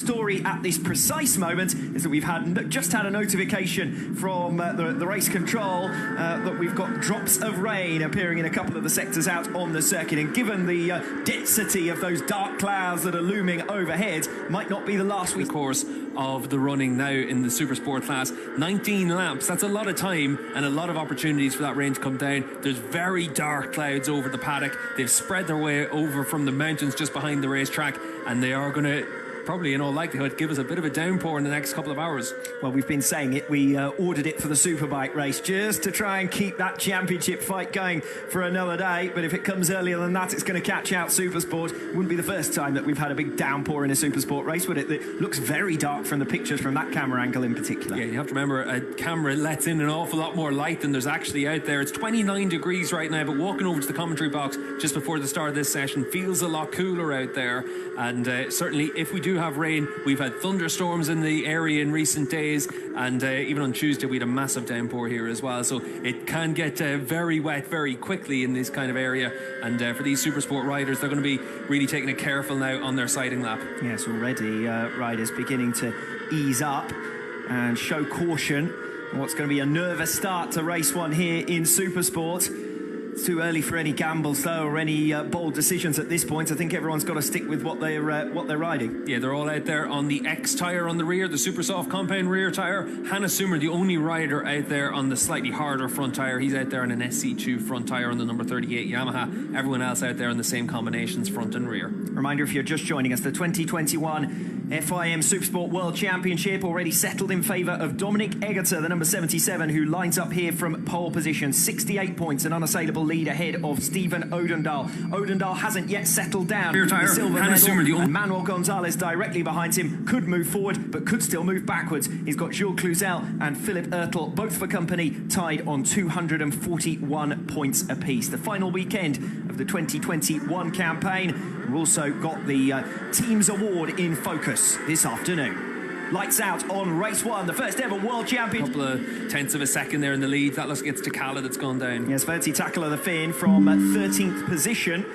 Story at this precise moment is that we've just had a notification from the race control that we've got drops of rain appearing in a couple of the sectors out on the circuit, and given the density of those dark clouds that are looming overhead, might not be the last week. Course of the running now in the super sport class, 19 laps, that's a lot of time and a lot of opportunities for that rain to come down. There's very dark clouds over the paddock. They've spread their way over from the mountains just behind the racetrack, and they are going to probably in all likelihood give us a bit of a downpour in the next couple of hours. Well, we've been saying it. We ordered it for the Superbike race just to try and keep that championship fight going for another day. But if it comes earlier than that, it's going to catch out Supersport. Wouldn't be the first time that we've had a big downpour in a Supersport race, would it? It looks very dark from the pictures from that camera angle in particular. Yeah, you have to remember, a camera lets in an awful lot more light than there's actually out there. It's 29 degrees right now, but walking over to the commentary box just before the start of this session feels a lot cooler out there. And certainly if we do have rain, we've had thunderstorms in the area in recent days, and even on Tuesday we had a massive downpour here as well, so it can get very wet very quickly in this kind of area. And for these Supersport riders, they're going to be really taking it careful now on their siding lap. Yes, already riders beginning to ease up and show caution on what's going to be a nervous start to race one here in Supersport. It's too early for any gambles, though, or any bold decisions at this point. I think everyone's got to stick with what they're riding. Yeah, they're all out there on the X tyre on the rear, the super soft compound rear tyre. Hannah Sumer, the only rider out there on the slightly harder front tyre. He's out there on an SC2 front tyre on the number 38 Yamaha. Everyone else out there on the same combinations, front and rear. Reminder, if you're just joining us, the 2021 FIM Supersport World Championship already settled in favour of Dominic Egerter, the number 77, who lines up here from pole position. 68 points, an unassailable lead ahead of Stephen Odendaal. Odendaal hasn't yet settled down. Rear tyre, Hannah Sumer, and Manuel Gonzalez directly behind him. Could move forward, but could still move backwards. He's got Jules Cluzel and Philip Ertl, both for company, tied on 241 points apiece. The final weekend of the 2021 campaign. We've also got the Teams Award in focus this afternoon. Lights out on race one, the first ever world champion. Couple of tenths of a second there in the lead. That looks like it's Takala that's gone down. Yes, Verti Takala, the Finn, from 13th position,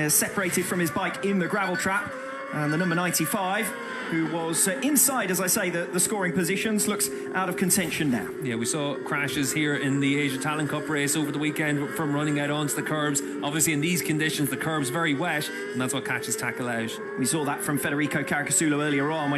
separated from his bike in the gravel trap. And the number 95, who was inside, as I say, the scoring positions, looks out of contention now. Yeah, we saw crashes here in the Asia Talent Cup race over the weekend from running out onto the curbs. Obviously, in these conditions, the curb's very wet, and that's what catches Takala out. We saw that from Federico Caricasulo earlier on when he